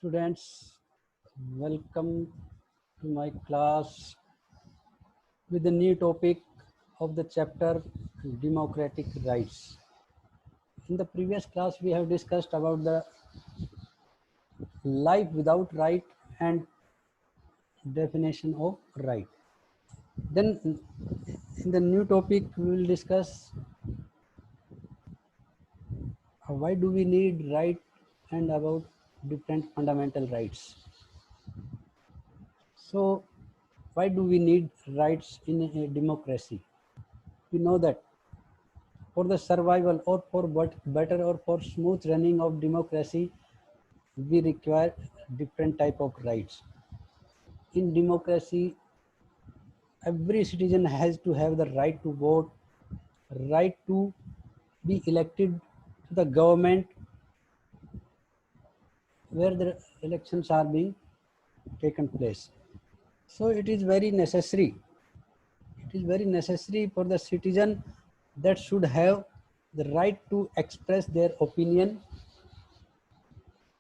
Students, welcome to my class with the new topic of the chapter Democratic Rights. In the previous class, we have discussed about the life without right and definition of right. Then in the new topic, we will discuss why do we need right and about different fundamental rights. So, why do we need rights in a democracy? We know that for the survival or for better or for smooth running of democracy, we require different type of rights. In democracy, every citizen has to have the right to vote, right to be elected to the government where the elections are being taken place. So it is very necessary. It is very necessary for the citizen that should have the right to express their opinion,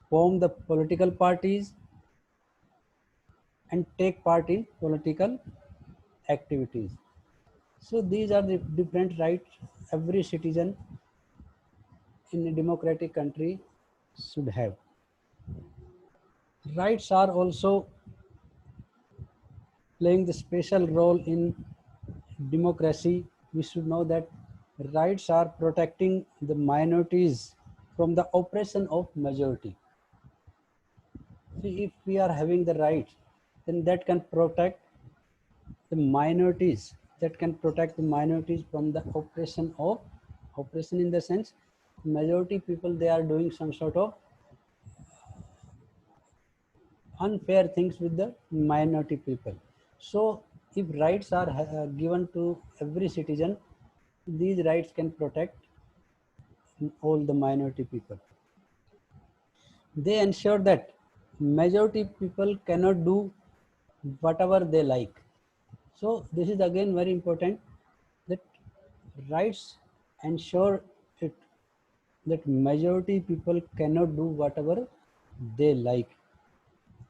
form the political parties, and take part in political activities. So these are the different rights every citizen in a democratic country should have. Rights are also playing the special role in democracy. We should know that rights are protecting the minorities from the oppression of majority. See, if we are having the rights, then that can protect the minorities, that can protect the minorities from the oppression in the sense majority people, they are doing some sort of unfair things with the minority people. So if rights are given to every citizen, these rights can protect all the minority people. They ensure that majority people cannot do whatever they like. So this is again very important, that rights ensure it, that majority people cannot do whatever they like.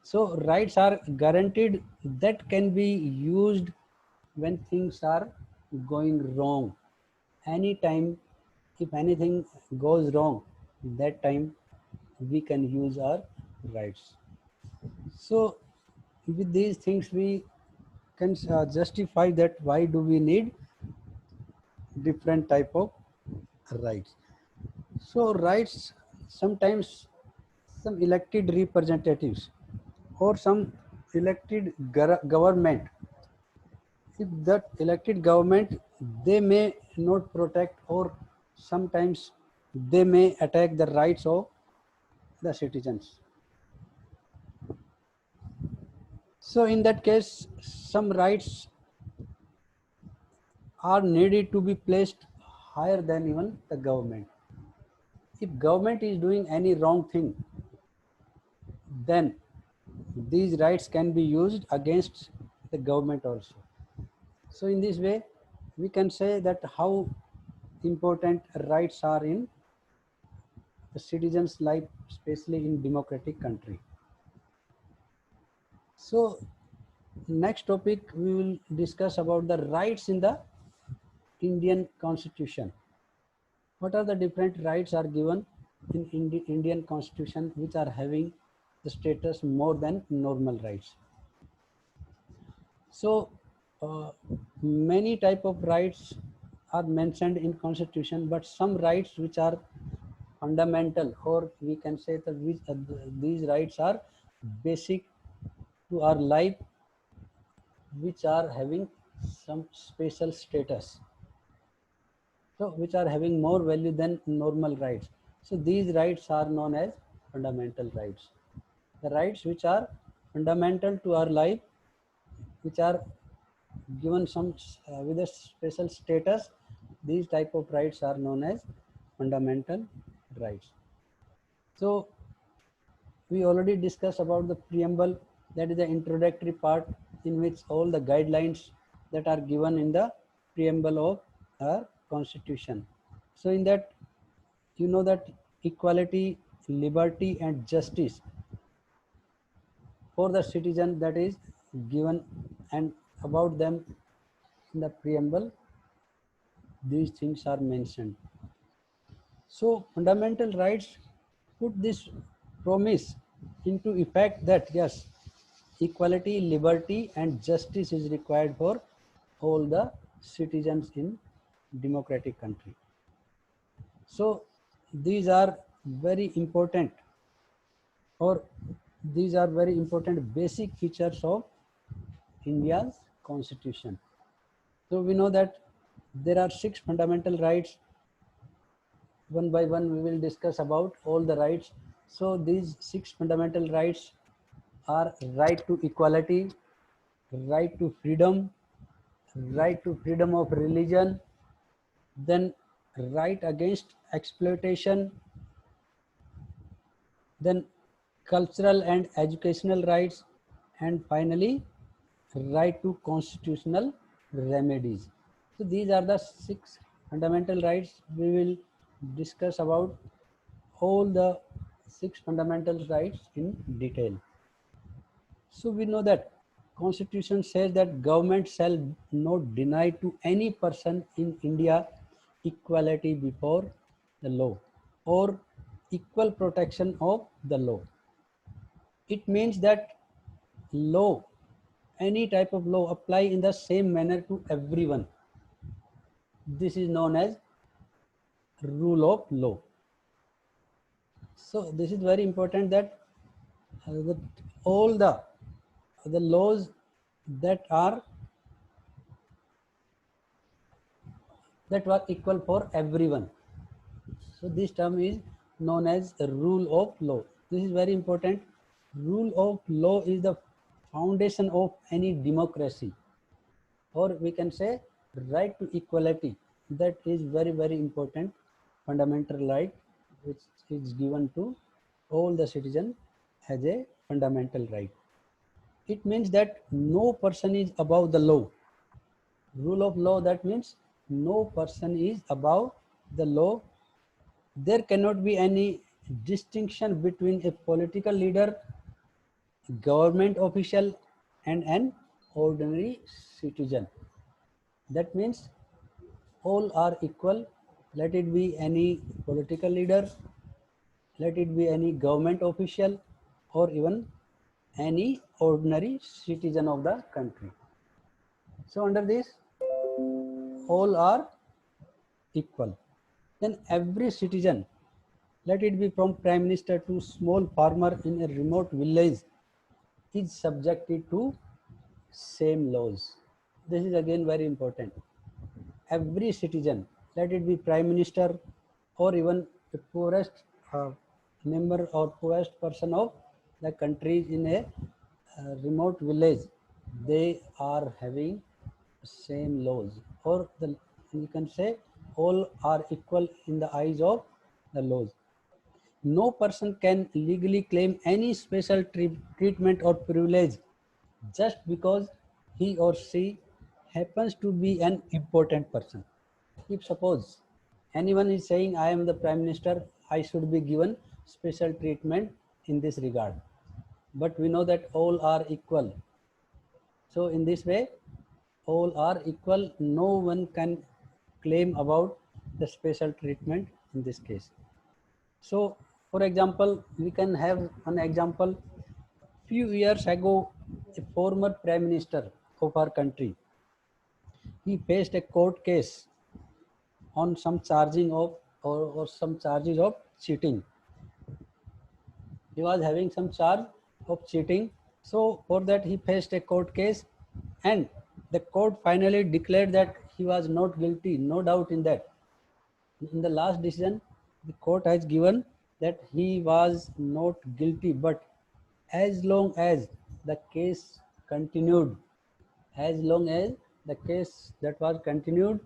So rights are guaranteed that can be used when things are going wrong. Anytime, if anything goes wrong, that time we can use our rights. So with these things we can justify that why do we need different type of rights. So rights, sometimes some elected representatives or some elected government, if that elected government, they may not protect, or sometimes they may attack the rights of the citizens. So in that case, some rights are needed to be placed higher than even the government. If government is doing any wrong thing, then these rights can be used against the government also. So in this way, we can say that how important rights are in the citizens' life, especially in democratic country. So next topic we will discuss about the rights in the Indian Constitution. What are the different rights are given in Indian Constitution which are having the status more than normal rights? So many type of rights are mentioned in Constitution, but some rights which are fundamental, or we can say that these rights are basic to our life, which are having some special status, so which are having more value than normal rights. So these rights are known as fundamental rights. The rights which are fundamental to our life, which are given some with a special status, these type of rights are known as fundamental rights. So we already discussed about the preamble, that is the introductory part in which all the guidelines that are given in the preamble of our constitution. So in that, you know that equality, liberty and justice, for the citizen that is given, and about them in the preamble these things are mentioned. So fundamental rights put this promise into effect that yes, equality, liberty and justice is required for all the citizens in democratic country. So these are very important, or these are very important basic features of India's constitution. So we know that there are 6 fundamental rights. One by one we will discuss about all the rights. So these 6 fundamental rights are right to equality, right to freedom, right to freedom of religion, then right against exploitation, then cultural and educational rights, and finally right to constitutional remedies. So these are the 6 fundamental rights. We will discuss about all the 6 fundamental rights in detail. So we know that Constitution says that government shall not deny to any person in India equality before the law or equal protection of the law. It means that law, any type of law apply in the same manner to everyone. This is known as rule of law. So this is very important that all the laws that were equal for everyone. So this term is known as rule of law. This is very important. Rule of law is the foundation of any democracy, or we can say right to equality. That is very important fundamental right which is given to all the citizens as a fundamental right. It means that no person is above the law. Rule of law, that means no person is above the law. There cannot be any distinction between a political leader, government official and an ordinary citizen. That means all are equal. Let it be any political leader, let it be any government official, or even any ordinary citizen of the country. So under this, all are equal. Then every citizen, let it be from prime minister to small farmer in a remote village, is subjected to same laws. This is again very important. Every citizen, let it be prime minister or even the poorest member or poorest person of the country in a remote village, they are having same laws, or you can say all are equal in the eyes of the laws. No person can legally claim any special treatment or privilege just because he or she happens to be an important person. If suppose anyone is saying I am the prime minister, I should be given special treatment in this regard. But we know that all are equal. So in this way, all are equal. No one can claim about the special treatment in this case. So for example, we can have an example. Few years ago, a former prime minister of our country, he faced a court case on some charging of or some charges of cheating. He was having some charge of cheating. So for that he faced a court case, and the court finally declared that he was not guilty. No doubt in that. In the last decision, the court has given that he was not guilty, but as long as the case continued, as long as the case that was continued,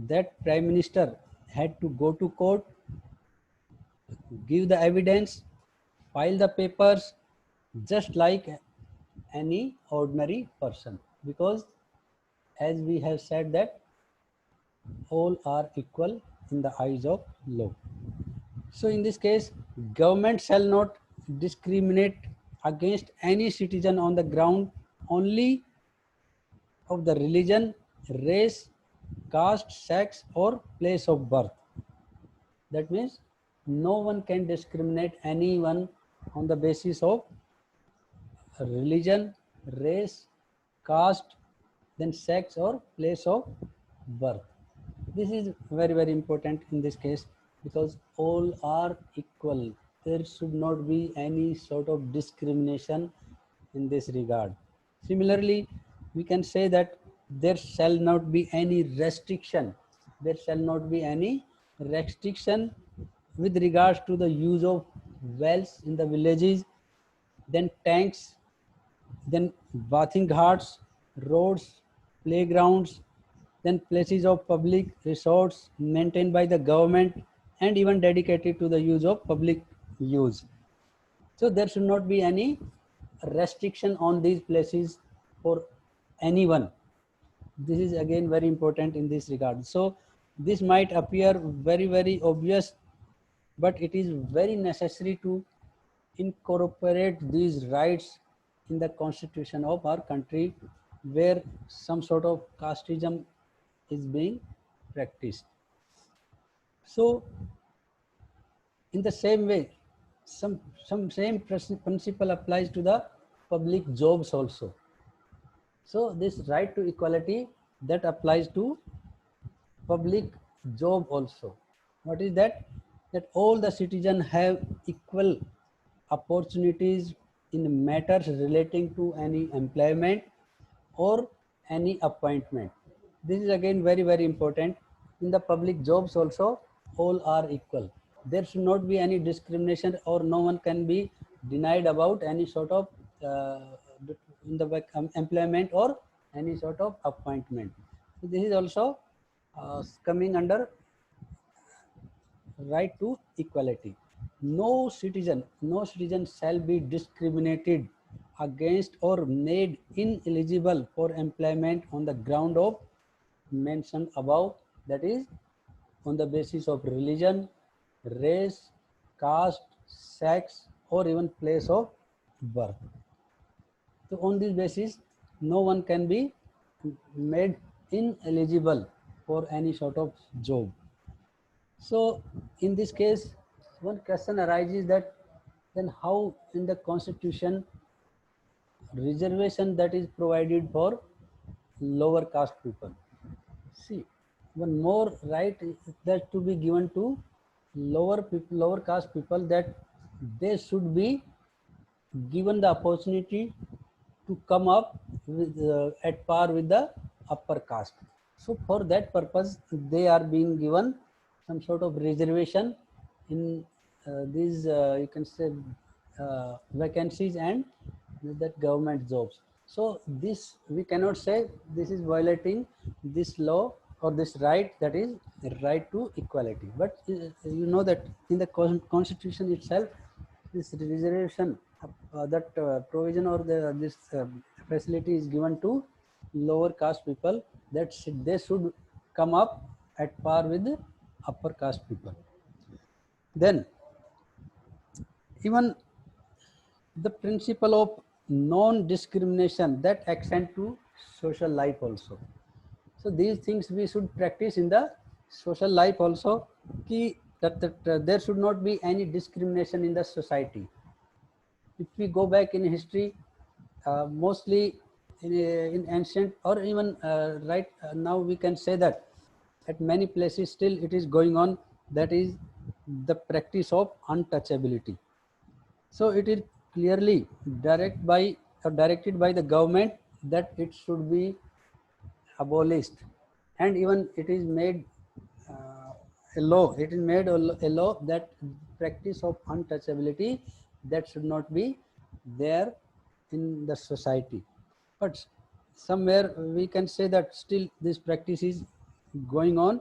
that prime minister had to go to court, give the evidence, file the papers, just like any ordinary person, because as we have said that all are equal in the eyes of law. So in this case, government shall not discriminate against any citizen on the ground only of the religion, race, caste, sex, or place of birth. That means no one can discriminate anyone on the basis of religion, race, caste, then sex or place of birth. This is very, very important in this case because all are equal. There should not be any sort of discrimination in this regard. Similarly, we can say that there shall not be any restriction. There shall not be any restriction with regards to the use of wells in the villages, then tanks, then bathing ghats, roads, playgrounds, then places of public resorts maintained by the government and even dedicated to the use of public use. So there should not be any restriction on these places for anyone. This is again very important in this regard. So this might appear very, very obvious, but it is very necessary to incorporate these rights in the constitution of our country where some sort of casteism is being practiced. So in the same way, some same principle applies to the public jobs also. So this right to equality that applies to public job also. What is that? That all the citizens have equal opportunities in matters relating to any employment or any appointment. This is again very, very important. In the public jobs also, all are equal. There should not be any discrimination or no one can be denied about any sort of in the employment or any sort of appointment. So this is also coming under right to equality. No citizen shall be discriminated against or made ineligible for employment on the ground of mentioned above, that is on the basis of religion, race, caste, sex, or even place of birth. So on this basis, no one can be made ineligible for any sort of job. So in this case, one question arises that then how in the constitution reservation that is provided for lower caste people? See, one more right is that to be given to lower caste people, that they should be given the opportunity to come up with, at par with the upper caste. So for that purpose, they are being given some sort of reservation in these you can say vacancies and that government jobs. So this we cannot say this is violating this law or this right, that is right to equality. But you know that in the constitution itself, this reservation that provision or this facility is given to lower caste people, that they should come up at par with the upper caste people. Then even the principle of non-discrimination that extend to social life also. So these things we should practice in the social life also, that there should not be any discrimination in the society. If we go back in history, mostly in ancient or even right now, we can say that at many places still it is going on, that is the practice of untouchability. So it is clearly directed by the government that it should be abolished, and even it is made a law. It is made a law that practice of untouchability that should not be there in the society. But somewhere we can say that still this practice is going on,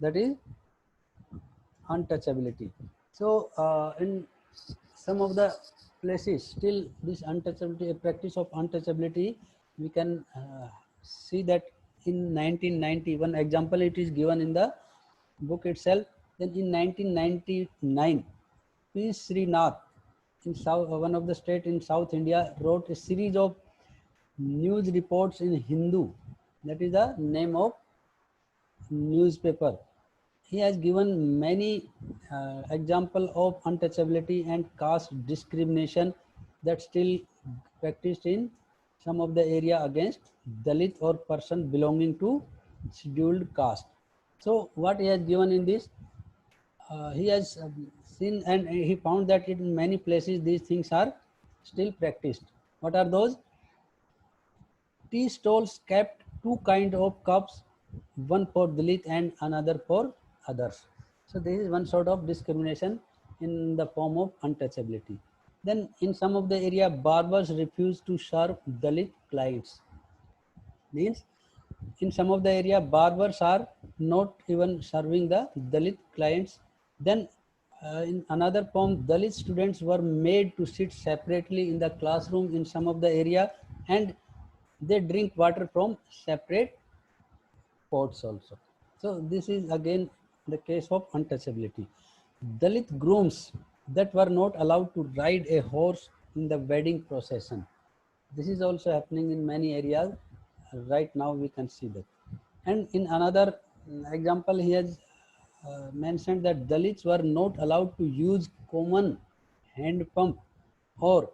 that is untouchability. So in some of the places still this untouchability, practice of untouchability, we can see that in 1990, one example it is given in the book itself. Then in 1999, P. Srinath in South, one of the state in South India wrote a series of news reports in Hindu. That is the name of newspaper. He has given many example of untouchability and caste discrimination that still practiced in some of the area against Dalit or person belonging to scheduled caste. So what he has given in this, he has seen and he found that in many places these things are still practiced. What are those? Tea stalls kept two kind of cups, one for Dalit and another for others. So this is one sort of discrimination in the form of untouchability. Then in some of the area, barbers refuse to serve Dalit clients. Means in some of the area, barbers are not even serving the Dalit clients. Then in another form, Dalit students were made to sit separately in the classroom in some of the area, and they drink water from separate pots also. So this is again the case of untouchability. Dalit grooms that were not allowed to ride a horse in the wedding procession. This is also happening in many areas. Right now we can see that. And in another example, he has mentioned that Dalits were not allowed to use common hand pump, or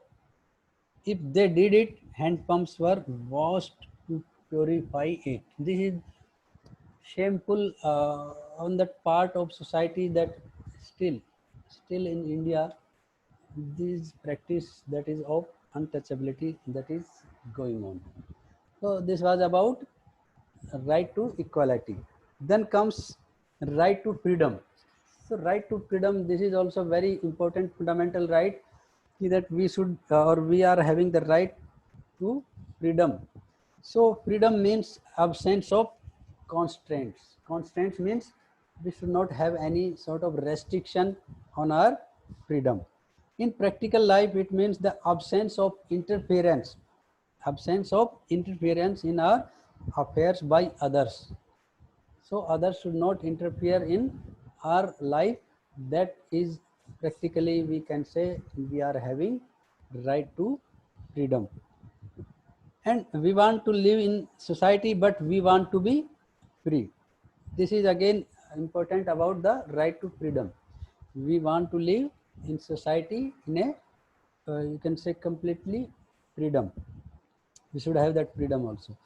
if they did it, hand pumps were washed to purify it. This is shameful on that part of society that still in India, this practice that is of untouchability that is going on. So this was about right to equality. Then comes right to freedom. So right to freedom, this is also very important fundamental right, that we should or we are having the right to freedom. So freedom means absence of constraints. Constraints means we should not have any sort of restriction on our freedom. In practical life, it means the absence of interference in our affairs by others. So others should not interfere in our life. That is practically we can say we are having right to freedom. And we want to live in society, but we want to be free. This is again important about the right to freedom. We want to live in society in a you can say completely freedom. We should have that freedom also.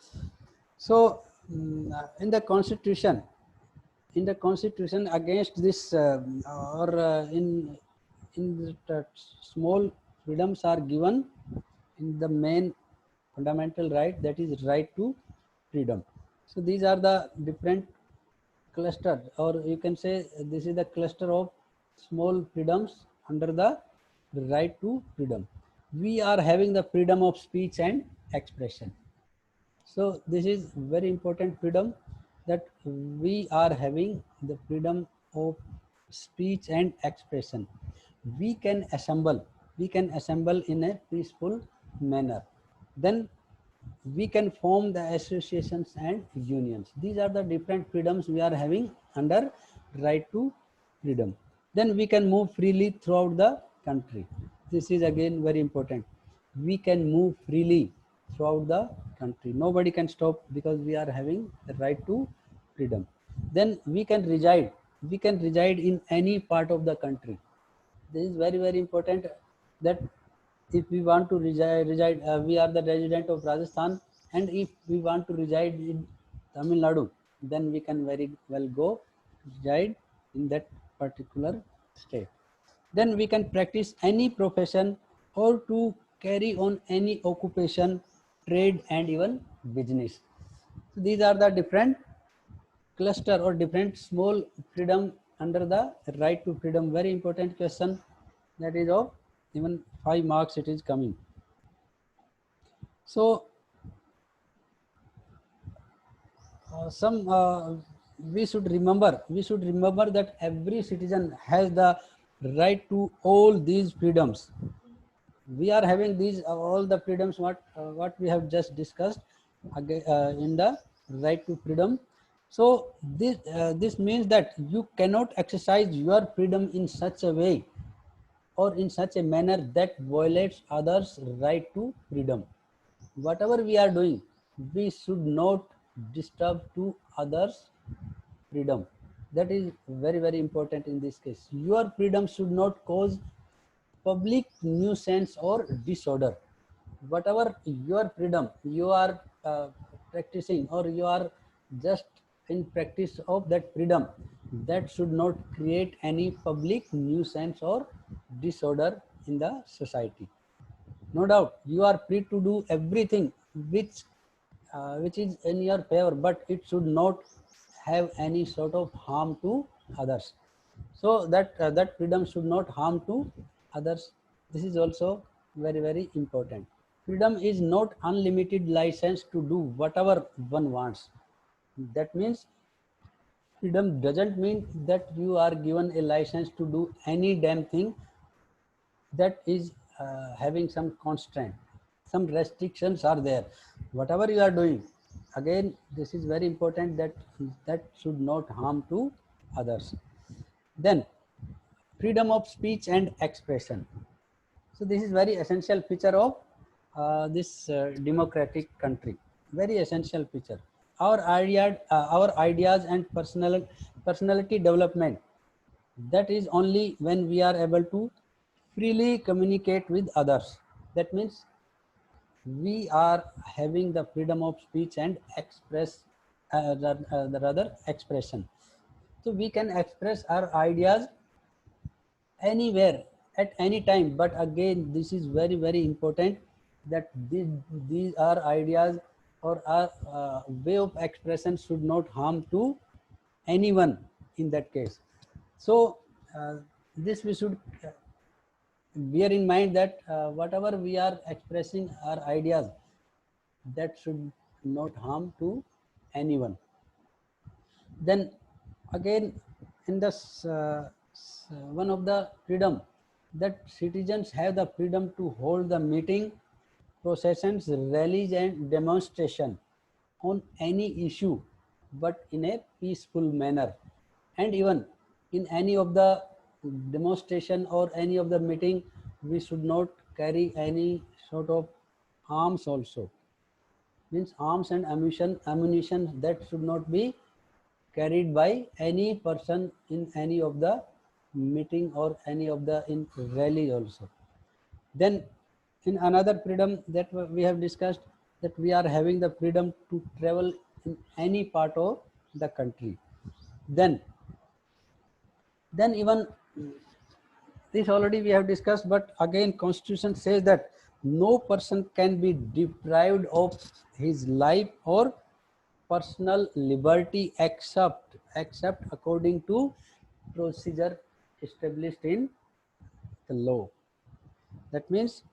So in the constitution against this or in the small freedoms are given in the main fundamental right, that is right to freedom. So these are the different cluster, or you can say this is the cluster of small freedoms under the right to freedom. We are having the freedom of speech and expression. So this is very important freedom, that we are having the freedom of speech and expression. We can assemble in a peaceful manner. Then we can form the associations and unions. These are the different freedoms we are having under right to freedom. Then we can move freely throughout the country. This is again very important. We can move freely throughout the country. Nobody can stop, because we are having the right to freedom. Then we can reside. We can reside in any part of the country. This is very important, that if we want to reside we are the resident of Rajasthan, and if we want to reside in Tamil Nadu, then we can very well go reside in that particular state. Then we can practice any profession or to carry on any occupation, trade, and even business. So these are the different cluster or different small freedom under the right to freedom. Very important question, that is of even 5 marks it is coming. So some we should remember that every citizen has the right to all these freedoms. We are having these all the freedoms what we have just discussed again, in the right to freedom. So this means that you cannot exercise your freedom in such a way or in such a manner that violates others' right to freedom. Whatever we are doing, we should not disturb to others' freedom. That is very, very important in this case. Your freedom should not cause public nuisance or disorder. Whatever your freedom you are practicing, or you are just in practice of that freedom, that should not create any public nuisance or disorder in the society. No doubt you are free to do everything which is in your favor, but it should not have any sort of harm to others. So that freedom should not harm to others. This is also very, very important. Freedom is not unlimited license to do whatever one wants. That means freedom doesn't mean that you are given a license to do any damn thing that is having some constraint. Some restrictions are there. Whatever you are doing, again, this is very important, that that should not harm to others. Then freedom of speech and expression. So this is very essential feature of this democratic country. Very essential feature. Our ideas and personality development. That is only when we are able to freely communicate with others. That means we are having the freedom of speech and express, the rather expression. So we can express our ideas anywhere at any time, but again this is very, very important, that these are ideas, or our way of expression should not harm to anyone in that case. So this we should bear in mind, that whatever we are expressing our ideas, that should not harm to anyone. Then again, in this one of the freedom, that citizens have the freedom to hold the meeting, processions, rallies and demonstration on any issue, but in a peaceful manner. And even in any of the demonstration or any of the meeting, we should not carry any sort of arms also. Means arms and ammunition that should not be carried by any person in any of the meeting or any of the in rally also. Then in another freedom that we have discussed, that we are having the freedom to travel in any part of the country. Then even this already we have discussed, but again constitution says that no person can be deprived of his life or personal liberty except according to procedure established in the law. That means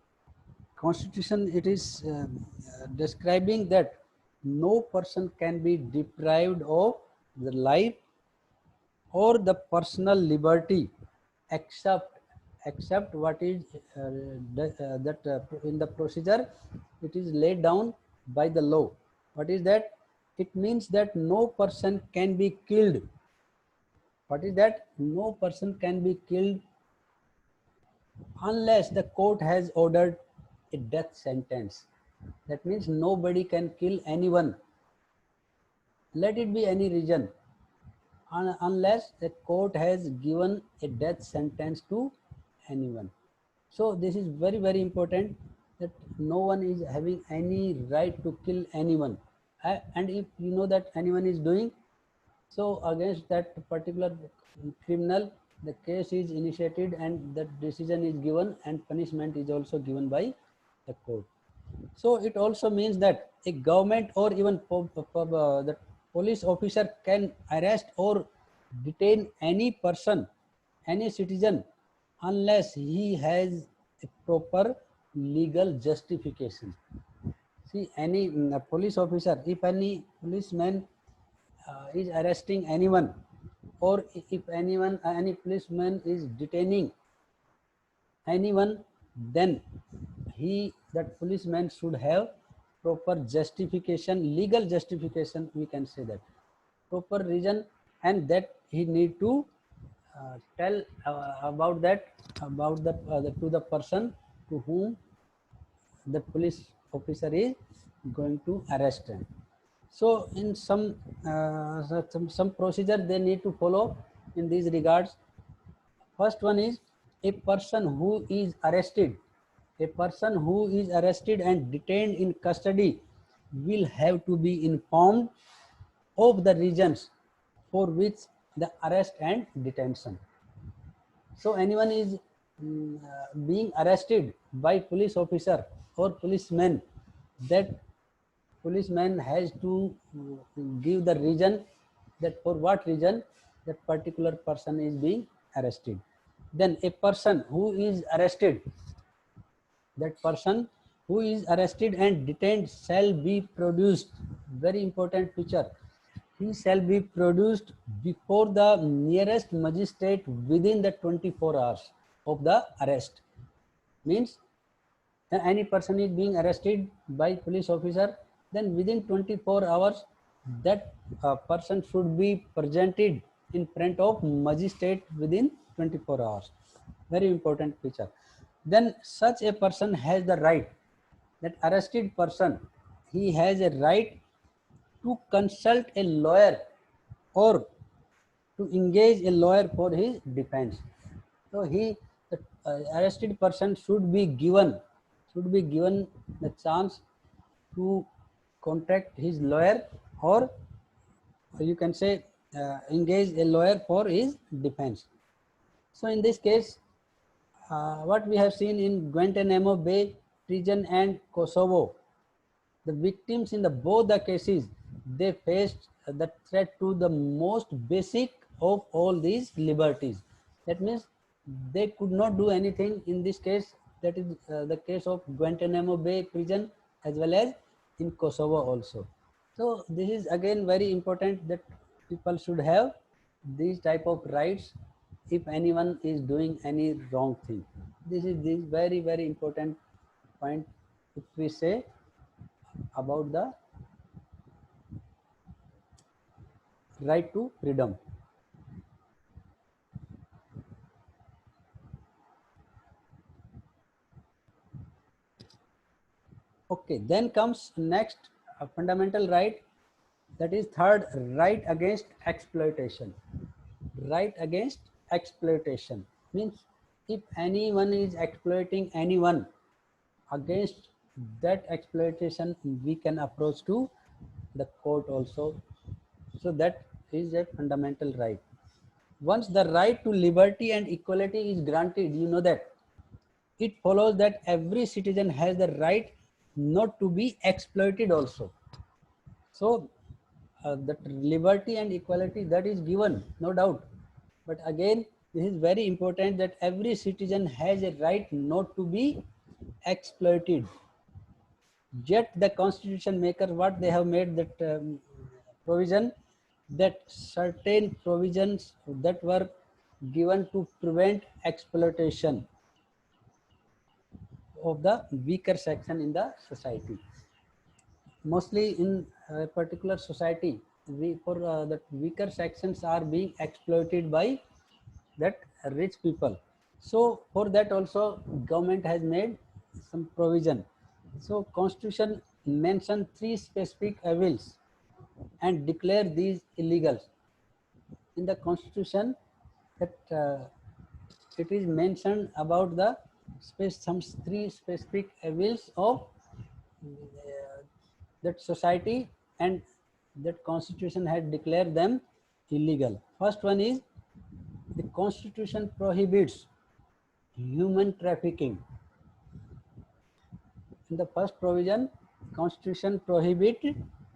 constitution, it is describing that no person can be deprived of the life or the personal liberty except what is in the procedure it is laid down by the law. What is that? It means that no person can be killed. What is that? No person can be killed unless the court has ordered a death sentence. That means nobody can kill anyone, let it be any reason, unless the court has given a death sentence to anyone. So this is very, very important, that no one is having any right to kill anyone. And if you know that anyone is doing so against that particular criminal, the case is initiated and that decision is given and punishment is also given by the court. So it also means that a government or even the police officer can arrest or detain any person, any citizen, unless he has a proper legal justification. See, any police officer, if any policeman is arresting anyone, or if any policeman is detaining anyone, then that policeman should have proper justification, legal justification, we can say that, proper reason, and that he need to tell about that, about the to the person to whom the police officer is going to arrest them. So in some procedure they need to follow in these regards. First one is, a person who is arrested, a person who is arrested and detained in custody will have to be informed of the reasons for which the arrest and detention. So anyone is being arrested by police officer or policeman, that policeman has to give the reason, that for what reason that particular person is being arrested. Then a person who is arrested, that person who is arrested and detained shall be produced, very important feature, he shall be produced before the nearest magistrate within the 24 hours of the arrest. Means any person is being arrested by police officer, then within 24 hours that person should be presented in front of magistrate within 24 hours. Very important feature. Then such a person has the right, that arrested person, he has a right to consult a lawyer or to engage a lawyer for his defense. So the arrested person should be given the chance to contact his lawyer, or you can say engage a lawyer for his defense. So in this case, what we have seen in Guantanamo Bay prison and Kosovo, the victims in both the cases, they faced the threat to the most basic of all these liberties. That means they could not do anything in this case. That is the case of Guantanamo Bay prison as well as in Kosovo also. So this is again very important, that people should have these type of rights if anyone is doing any wrong thing. This is very important point if we say about the right to freedom. Okay, then comes next fundamental right, that is third, right against exploitation. Right against exploitation means if anyone is exploiting anyone, against that exploitation we can approach to the court also. So that is a fundamental right. Once the right to liberty and equality is granted, you know that it follows that every citizen has the right not to be exploited also. So that liberty and equality, that is given, no doubt. But again, this is very important, that every citizen has a right not to be exploited. Yet the constitution maker, what they have made that provision, that certain provisions that were given to prevent exploitation of the weaker section in the society. Mostly in a particular society, for that weaker sections are being exploited by that rich people. So for that also government has made some provision. So constitution mentioned 3 specific evils and declare these illegal. In the constitution, that it is mentioned about the some 3 specific evils of that society, and that constitution had declared them illegal. First one is, the constitution prohibits human trafficking. In the first provision, constitution prohibit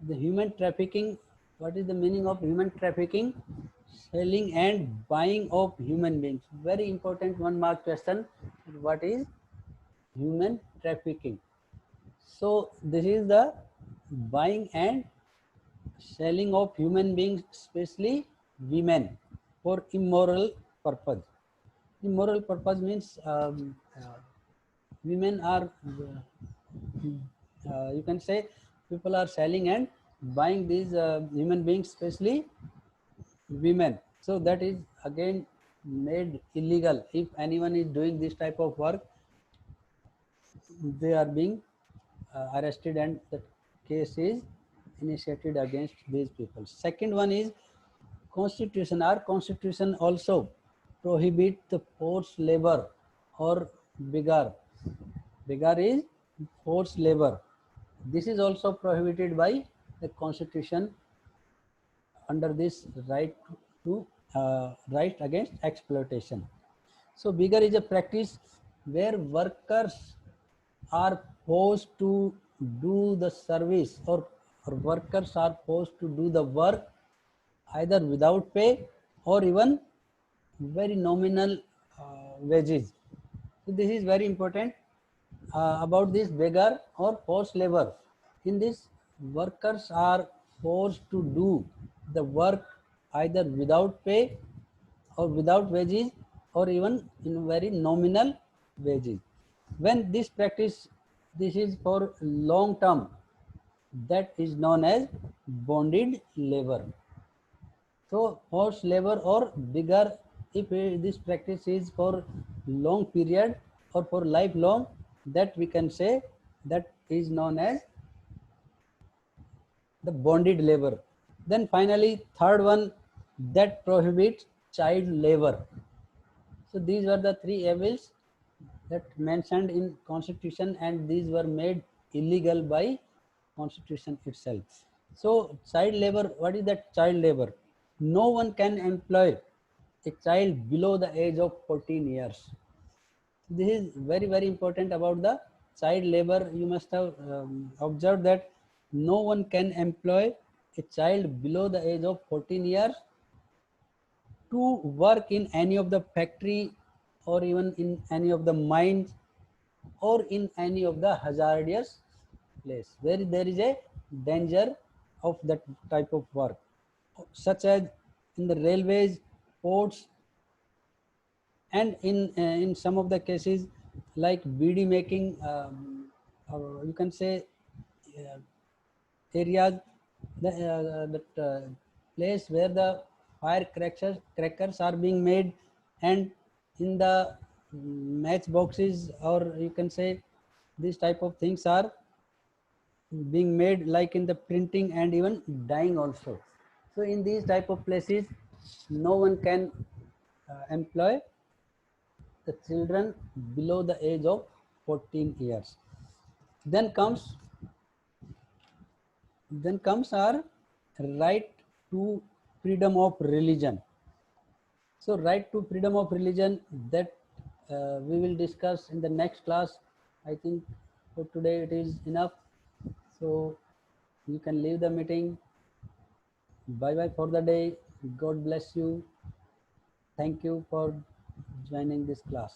the human trafficking. What is the meaning of human trafficking? Selling and buying of human beings. Very important 1 mark question. What is human trafficking? So this is the buying and selling of human beings, especially women, for immoral purpose. Immoral purpose means women are, you can say, people are selling and buying these human beings, especially women. So that is again made illegal. If anyone is doing this type of work, they are being arrested, and the case is initiated against these people. Second one is constitution. Our constitution also prohibit the forced labor or bigar. Bigar is forced labor. This is also prohibited by the constitution under this right to right against exploitation. So bigger is a practice where workers are forced to do the service, or workers are forced to do the work either without pay or even very nominal wages. So this is very important about this beggar or forced labor. In this, workers are forced to do the work either without pay or without wages or even in very nominal wages. When this practice, this is for long term, that is known as bonded labor. So forced labor or bigger, if this practice is for long period or for lifelong, that we can say that is known as the bonded labor. Then finally, third one, that prohibits child labor. So these were the three evils that mentioned in constitution, and these were made illegal by constitution itself. So child labor, what is that child labor? No one can employ a child below the age of 14 years. This is very, very important about the child labor. You must have observed that no one can employ a child below the age of 14 years to work in any of the factory or even in any of the mines or in any of the hazardous place where there is a danger of that type of work, such as in the railways, ports, and in some of the cases like BD making, you can say uh, areas, that place where the crackers are being made, and in the match boxes, or you can say these type of things are being made, like in the printing and even dyeing also. So in these type of places, no one can employ the children below the age of 14 years. Then comes our right to freedom of religion. So right to freedom of religion, that we will discuss in the next class. I think for today it is enough. So you can leave the meeting. Bye bye for the day. God bless you. Thank you for joining this class.